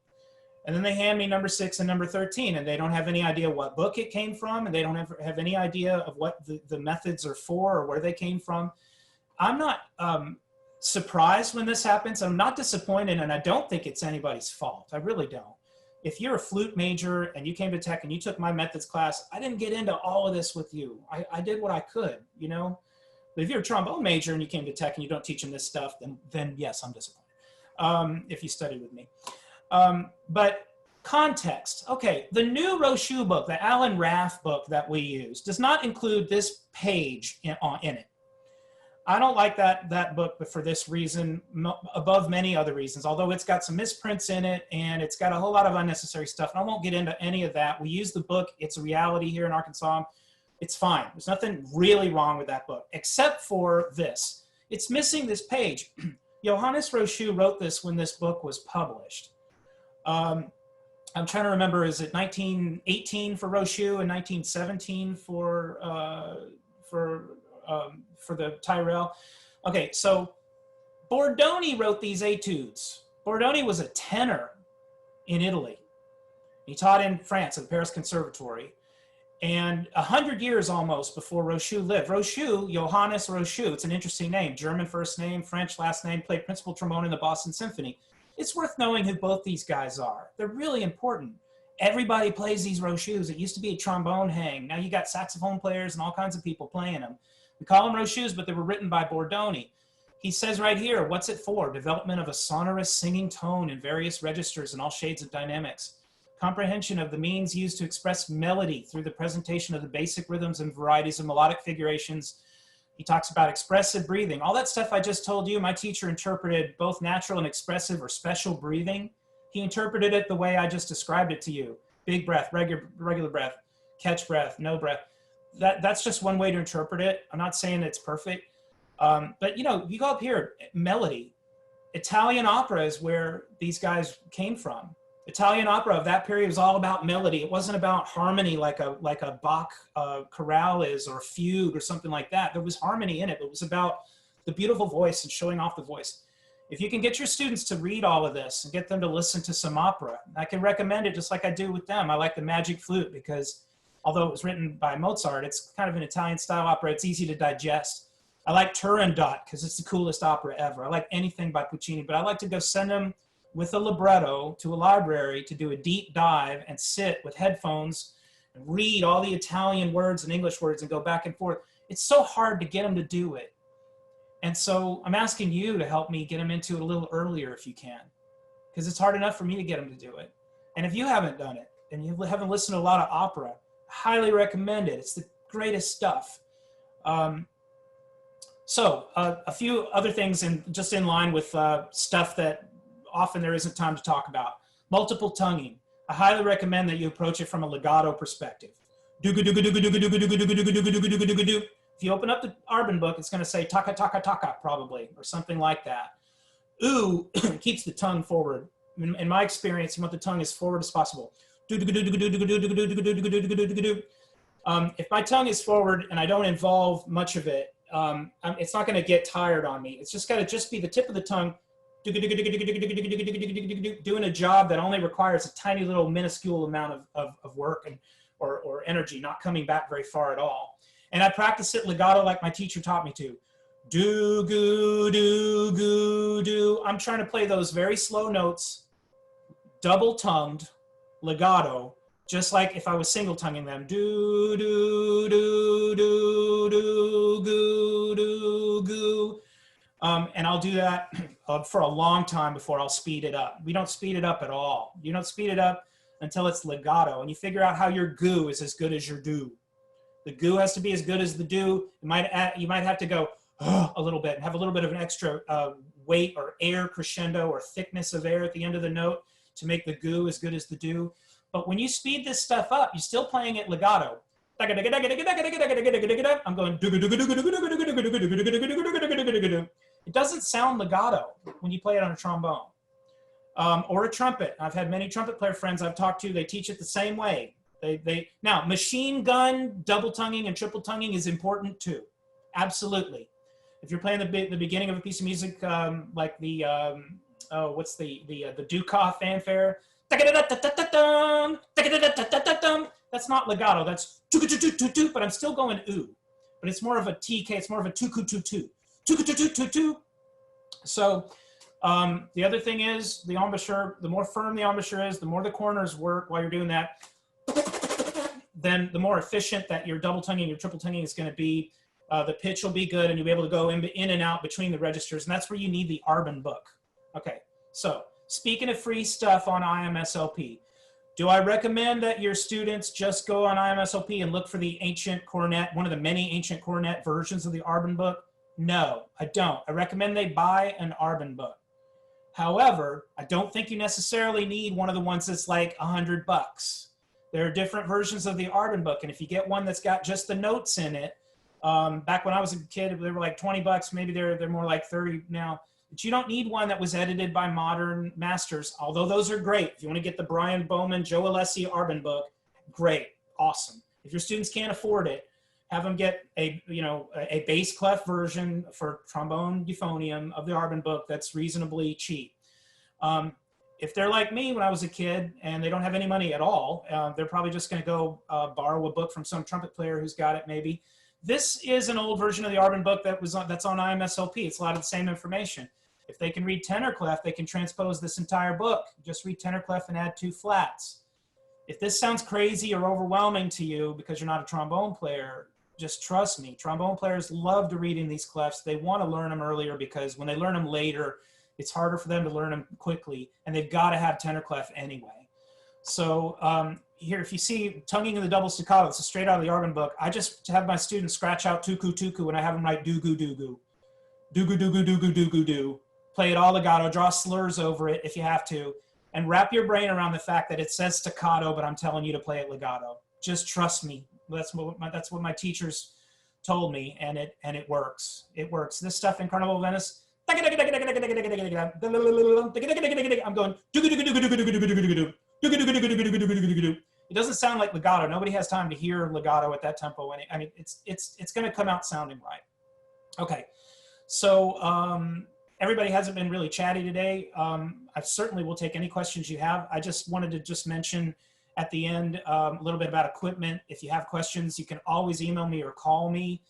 And then they hand me number 6 and number 13 and they don't have any idea what book it came from and they don't have any idea of what the methods are for or where they came from. I'm not surprised when this happens. I'm not disappointed and I don't think it's anybody's fault. I really don't. If you're a flute major and you came to tech and you took my methods class, I didn't get into all of this with you. I did what I could, you know? But if you're a trombone major and you came to tech and you don't teach them this stuff, then yes, I'm disappointed if you studied with me. But context. Okay, the new Rochu book, the Alan Raff book that we use, does not include this page in it. I don't like that book, but for this reason, above many other reasons, although it's got some misprints in it and it's got a whole lot of unnecessary stuff. And I won't get into any of that. We use the book. It's a reality here in Arkansas. It's fine. There's nothing really wrong with that book, except for this. It's missing this page. Johannes Rochu wrote this when this book was published. I'm trying to remember, is it 1918 for Rochu and 1917 for the Tyrell? Okay, so Bordoni wrote these etudes. Bordoni was a tenor in Italy. He taught in France at the Paris Conservatory. And 100 years almost before Rochu lived. Rochu, Johannes Rochu, it's an interesting name. German first name, French last name, played principal trombone in the Boston Symphony. It's worth knowing who both these guys are. They're really important. Everybody plays these Rochus. It used to be a trombone hang. Now you got saxophone players and all kinds of people playing them. We call them Rochus, but they were written by Bordoni. He says right here, what's it for? Development of a sonorous singing tone in various registers and all shades of dynamics. Comprehension of the means used to express melody through the presentation of the basic rhythms and varieties of melodic figurations. He talks about expressive breathing. All that stuff I just told you, my teacher interpreted both natural and expressive or special breathing. He interpreted it the way I just described it to you. Big breath, regular breath, catch breath, no breath. that's just one way to interpret it. I'm not saying it's perfect. But you know, you go up here, melody. Italian opera is where these guys came from. Italian opera of that period was all about melody. It wasn't about harmony like a Bach chorale is, or a fugue or something like that. There was harmony in it, but it was about the beautiful voice and showing off the voice. If you can get your students to read all of this and get them to listen to some opera, I can recommend it just like I do with them. I like the Magic Flute because although it was written by Mozart, it's kind of an Italian style opera. It's easy to digest. I like Turandot because it's the coolest opera ever. I like anything by Puccini, but I like to go send them with a libretto to a library to do a deep dive and sit with headphones and read all the Italian words and English words and go back and forth. It's so hard to get them to do it. And so I'm asking you to help me get them into it a little earlier if you can, because it's hard enough for me to get them to do it. And if you haven't done it and you haven't listened to a lot of opera, I highly recommend it. It's the greatest stuff. So a few other things just in line with stuff that often there isn't time to talk about. Multiple tonguing. I highly recommend that you approach it from a legato perspective. If you open up the Arbin book, it's going to say taka taka taka probably, or something like that. Ooh keeps the tongue forward. In my experience, you want the tongue as forward as possible. If my tongue is forward and I don't involve much of it, it's not going to get tired on me. It's just got to just be the tip of the tongue doing a job that only requires a tiny little minuscule amount of work or energy, not coming back very far at all. And I practice it legato like my teacher taught me to. Do, goo, do, goo, do. I'm trying to play those very slow notes, double-tongued, legato, just like if I was single-tonguing them. Do, do, do, do, do, goo, do, goo. And I'll do that for a long time before I'll speed it up. We don't speed it up at all. You don't speed it up until it's legato, and you figure out how your goo is as good as your do. The goo has to be as good as the do. You might have to go a little bit and have a little bit of an extra weight or air crescendo or thickness of air at the end of the note to make the goo as good as the do. But when you speed this stuff up, you're still playing it legato. I'm going. It doesn't sound legato when you play it on a trombone or a trumpet. I've had many trumpet player friends I've talked to. They teach it the same way. Now, machine gun, double tonguing and triple tonguing is important too. Absolutely. If you're playing the beginning of a piece of music, like the Dukas fanfare, that's not legato. That's but I'm still going ooh. But it's more of a TK. It's more of a tuku-tu-tu. Tuku-tu-tu-tu-tu. So the other thing is the embouchure. The more firm the embouchure is, the more the corners work while you're doing that, then the more efficient that your double tonguing, your triple tonguing is going to be. The pitch will be good, and you'll be able to go in and out between the registers, and that's where you need the Arbin book. Okay, so speaking of free stuff on IMSLP, do I recommend that your students just go on IMSLP and look for the ancient cornet, one of the many ancient cornet versions of the Arbin book? No, I don't. I recommend they buy an Arbin book. However, I don't think you necessarily need one of the ones that's like $100. There are different versions of the Arbin book, and if you get one that's got just the notes in it, back when I was a kid, they were like $20. Maybe they're more like 30 now. But you don't need one that was edited by modern masters, although those are great. If you want to get the Brian Bowman, Joe Alessi Arbin book, great, awesome. If your students can't afford it, have them get a bass clef version for trombone euphonium of the Arbin book that's reasonably cheap. If they're like me when I was a kid and they don't have any money at all, they're probably just going to go borrow a book from some trumpet player who's got it maybe. This is an old version of the Arbin book that's on IMSLP. It's a lot of the same information. If they can read tenor clef, they can transpose this entire book. Just read tenor clef and add 2 flats. If this sounds crazy or overwhelming to you because you're not a trombone player, just trust me. Trombone players love to read in these clefs. They want to learn them earlier because when they learn them later, it's harder for them to learn them quickly, and they've got to have tenor clef anyway. So here, if you see tonguing in the double staccato, it's straight out of the Arbin book. I just have my students scratch out tuku tuku, and I have them write doo-goo doo-goo. Doo-goo doo-goo doo-goo doo-goo doo. Play it all legato, draw slurs over it if you have to, and wrap your brain around the fact that it says staccato, but I'm telling you to play it legato. Just trust me. that's what my teachers told me, and it works. It works. This stuff in Carnival of Venice, I'm going. It doesn't sound like legato. Nobody has time to hear legato at that tempo. And I mean, it's going to come out sounding right. Okay, so everybody hasn't been really chatty today. I certainly will take any questions you have. I just wanted to just mention at the end a little bit about equipment. If you have questions, you can always email me or call me.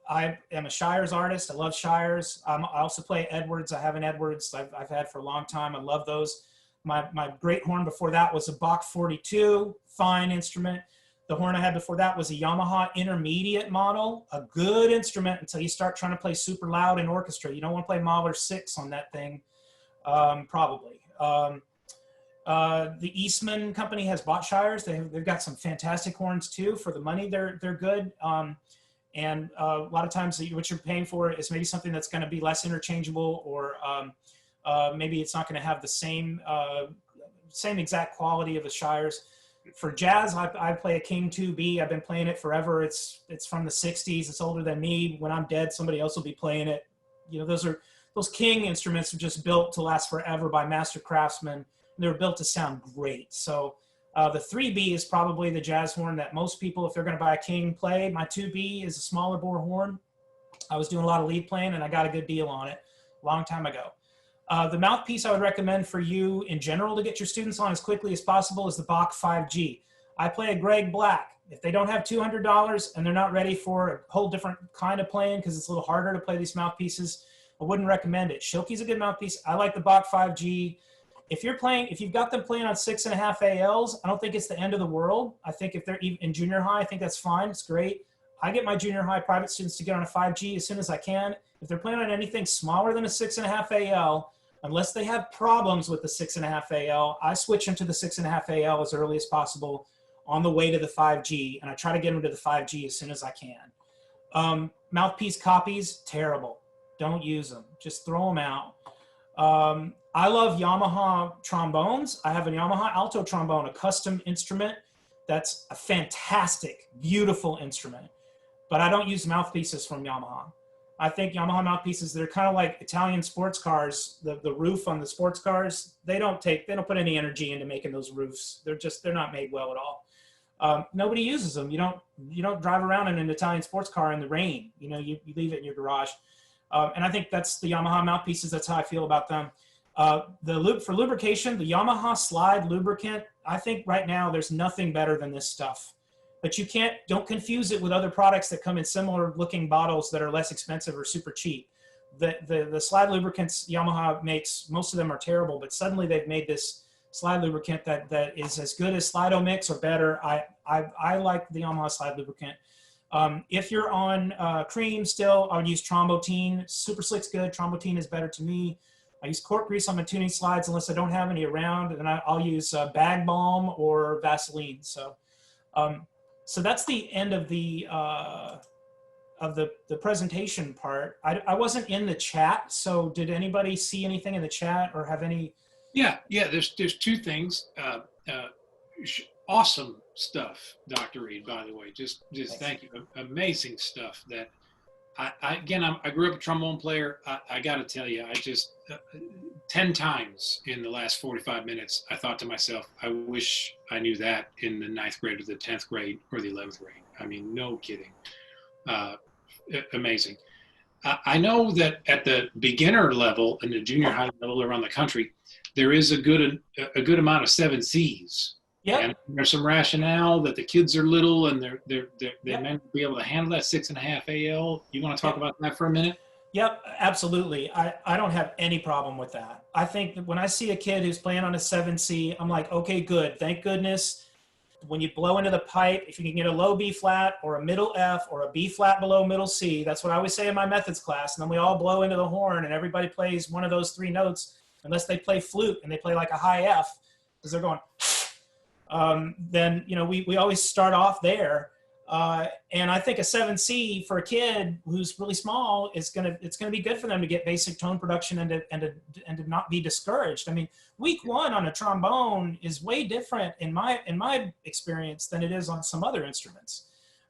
I am a Shires artist. I love Shires. I also play Edwards. I have an Edwards I've had for a long time. I love those. My great horn before that was a Bach 42, fine instrument. The horn I had before that was a Yamaha intermediate model, a good instrument until you start trying to play super loud in orchestra. You don't want to play Mahler 6 on that thing, probably. The Eastman company has bought Shires. They've got some fantastic horns too. For the money, they're good. And a lot of times what you're paying for is maybe something that's going to be less interchangeable, or maybe it's not going to have the same exact quality of the Shires. For jazz, I play a King 2B. I've been playing it forever. It's from the 60s. It's older than me. When I'm dead, somebody else will be playing it. You know, those King instruments are just built to last forever by master craftsmen. They were built to sound great. So the 3B is probably the jazz horn that most people, if they're going to buy a King, play. My 2B is a smaller bore horn. I was doing a lot of lead playing, and I got a good deal on it a long time ago. The mouthpiece I would recommend for you in general to get your students on as quickly as possible is the Bach 5G. I play a Greg Black. If they don't have $200 and they're not ready for a whole different kind of playing, because it's a little harder to play these mouthpieces, I wouldn't recommend it. Schilke's a good mouthpiece. I like the Bach 5G. If you've got them playing on 6.5 ALs, I don't think it's the end of the world. I think if they're in junior high, I think that's fine. It's great. I get my junior high private students to get on a 5G as soon as I can. If they're playing on anything smaller than a 6.5 AL, unless they have problems with the 6.5 AL, I switch them to the 6.5 AL as early as possible on the way to the 5G, and I try to get them to the 5G as soon as I can. Mouthpiece copies, terrible. Don't use them. Just throw them out. I love Yamaha trombones. I have a Yamaha alto trombone, a custom instrument. That's a fantastic, beautiful instrument. But I don't use mouthpieces from Yamaha. I think Yamaha mouthpieces, they're kind of like Italian sports cars. The roof on the sports cars, they don't put any energy into making those roofs. They're not made well at all. Nobody uses them. You don't drive around in an Italian sports car in the rain. You know, you leave it in your garage. And I think that's the Yamaha mouthpieces. That's how I feel about them. For lubrication, the Yamaha Slide lubricant, I think right now there's nothing better than this stuff. But don't confuse it with other products that come in similar looking bottles that are less expensive or super cheap. The Slide lubricants Yamaha makes, most of them are terrible, but suddenly they've made this Slide lubricant that is as good as Slido Mix or better. I like the Yamaha Slide lubricant. If you're on cream still, I would use Trombotine. Super Slick's good. Trombotine is better to me. I use cork grease on my tuning slides unless I don't have any around, and I'll use Bag Balm or Vaseline. So that's the end of the presentation part. I wasn't in the chat, so did anybody see anything in the chat or have any? Yeah. There's two things. Awesome stuff, Dr. Reed. By the way, just thank you. Amazing stuff. That I grew up a trombone player. I got to tell you, I just 10 times in the last 45 minutes, I thought to myself, I wish I knew that in the 9th grade or the 10th grade or the 11th grade. I mean, no kidding. Amazing. I know that at the beginner level and the junior high level around the country, there is a good amount of 7Cs. Yep. And there's some rationale that the kids are little and they may be able to handle that 6.5 AL. You want to talk about that for a minute? Yep, absolutely. I don't have any problem with that. I think that when I see a kid who's playing on a 7C, I'm like, okay, good. Thank goodness. When you blow into the pipe, if you can get a low B flat or a middle F or a B flat below middle C, that's what I always say in my methods class. And then we all blow into the horn and everybody plays one of those 3 notes, unless they play flute and they play like a high F because they're going, then, you know, we always start off there. And I think a 7C for a kid who's really small it's gonna be good for them to get basic tone production and to not be discouraged. I mean, week one on a trombone is way different in my experience than it is on some other instruments.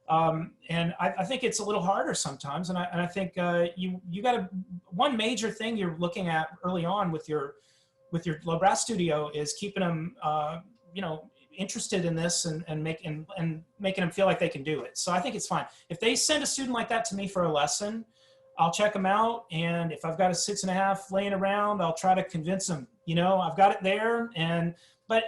And I think it's a little harder sometimes. And I think you got to, one major thing you're looking at early on with your low brass studio is keeping them, interested in this and making them feel like they can do it. So I think it's fine. If they send a student like that to me for a lesson, I'll check them out. And if I've got a 6.5 laying around, I'll try to convince them, I've got it there. But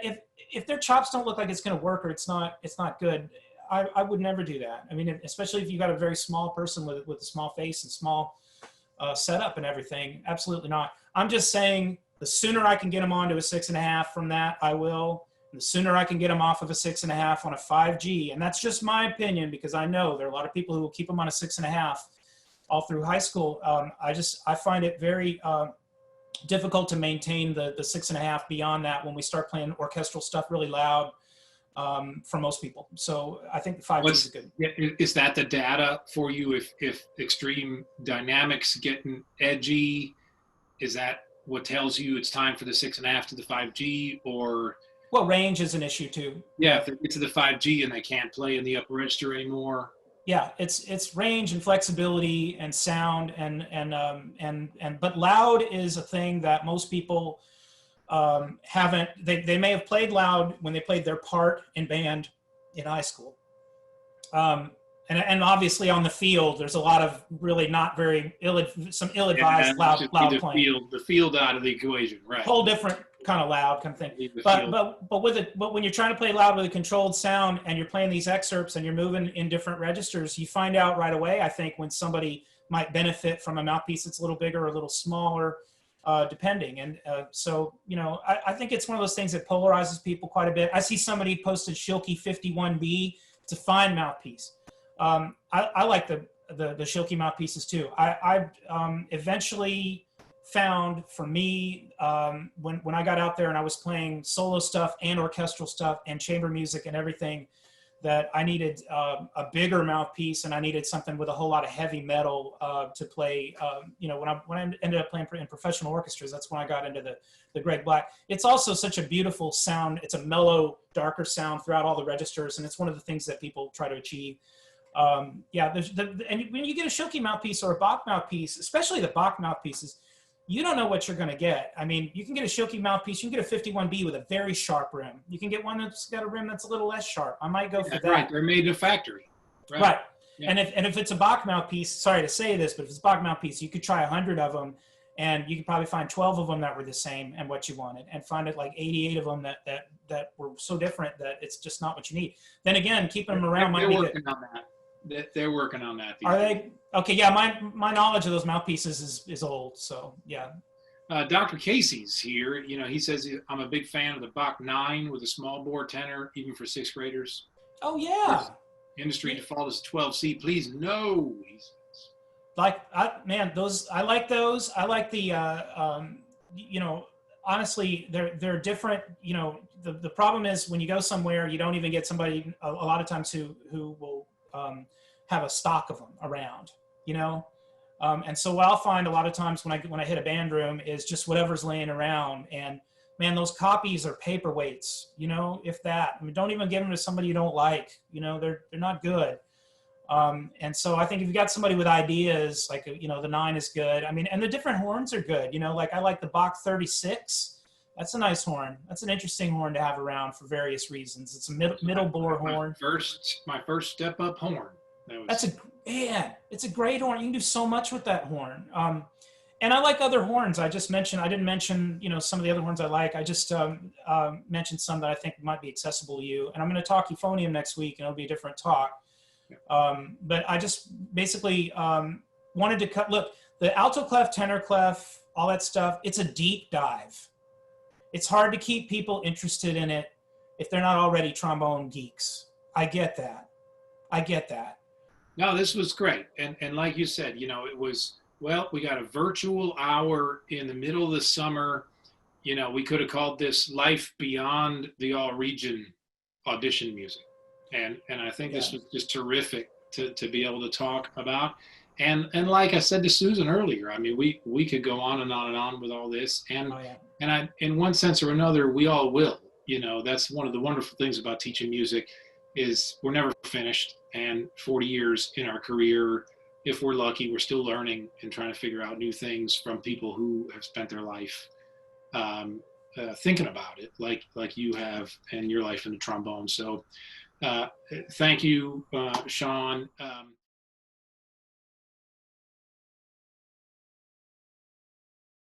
if their chops don't look like it's going to work or it's not good, I would never do that. I mean, especially if you got a very small person with a small face and small setup and everything, absolutely not. I'm just saying the sooner I can get them onto a 6.5 from that, I will. And the sooner I can get them off of a 6.5 on a 5G, and that's just my opinion because I know there are a lot of people who will keep them on a 6.5 all through high school. I find it very difficult to maintain the 6.5 beyond that when we start playing orchestral stuff really loud. For most people. So I think the 5G is good. Is that the data for you? If extreme dynamics getting edgy, is that what tells you it's time for the 6.5 to the 5G? Or well, range is an issue too. Yeah, if they get to the 5G and they can't play in the upper register anymore. Yeah, it's range and flexibility and sound but loud is a thing that most people haven't. They may have played loud when they played their part in band in high school, and obviously on the field there's a lot of really not very ill-advised loud playing. The field out of the equation, right? Whole different kind of loud kind of thing. But when you're trying to play loud with a controlled sound and you're playing these excerpts and you're moving in different registers, you find out right away, I think, when somebody might benefit from a mouthpiece that's a little bigger or a little smaller. Depending. And so, I think it's one of those things that polarizes people quite a bit. I see somebody posted Schilke 51B. It's a fine mouthpiece. I like the Schilke mouthpieces too. I eventually found for me, when I got out there and I was playing solo stuff and orchestral stuff and chamber music and everything, that I needed a bigger mouthpiece and I needed something with a whole lot of heavy metal to play. When I ended up playing in professional orchestras, that's when I got into the Greg Black. It's also such a beautiful sound. It's a mellow, darker sound throughout all the registers, and it's one of the things that people try to achieve. And when you get a Schilke mouthpiece or a Bach mouthpiece, especially the Bach mouthpieces, you don't know what you're going to get. I mean, you can get a Schilke mouthpiece. You can get a 51B with a very sharp rim. You can get one that's got a rim that's a little less sharp. I might go for that. Right, they're made to factory. Right. Yeah. And if it's a Bach mouthpiece, sorry to say this, but if it's a Bach mouthpiece, you could try 100 of them, and you could probably find 12 of them that were the same and what you wanted, and find it like 88 of them that were so different that it's just not what you need. Then again, keeping them around might be good. They're working on that. Are they? Okay, yeah, my knowledge of those mouthpieces is old, so yeah. Dr. Casey's here. He says, I'm a big fan of the Bach 9 with a small bore tenor, even for 6th graders. Oh, yeah. Industry default is 12C. Please, no, he says. I like those. I like the, honestly, they're different. The problem is when you go somewhere, you don't even get somebody a lot of times who will have a stock of them around, and so what I'll find a lot of times when I hit a band room is just whatever's laying around. And man, those copies are paperweights, if that. I mean, don't even give them to somebody you don't like. They're not good. And so I think if you got somebody with ideas, like, the 9 is good. I mean, and the different horns are good. Like I like the Bach 36. That's a nice horn. That's an interesting horn to have around for various reasons. It's a middle bore horn. My first step up horn. It's a great horn. You can do so much with that horn. And I like other horns. I didn't mention, some of the other horns I like. I just mentioned some that I think might be accessible to you. And I'm going to talk euphonium next week, and it'll be a different talk. But I just basically wanted to look, the alto clef, tenor clef, all that stuff, it's a deep dive. It's hard to keep people interested in it if they're not already trombone geeks. I get that. No, this was great. And like you said, it was, we got a virtual hour in the middle of the summer. We could have called this Life Beyond the All Region audition music. And I think Yeah. this was just terrific to be able to talk about. And like I said to Susan earlier, I mean, we could go on and on and on with all this. And Oh, yeah. and I, in one sense or another, we all will. You know, that's one of the wonderful things about teaching music is we're never finished. And 40 years in our career, if we're lucky, we're still learning and trying to figure out new things from people who have spent their life thinking about it, like you have in your life in the trombone. So thank you, Sean.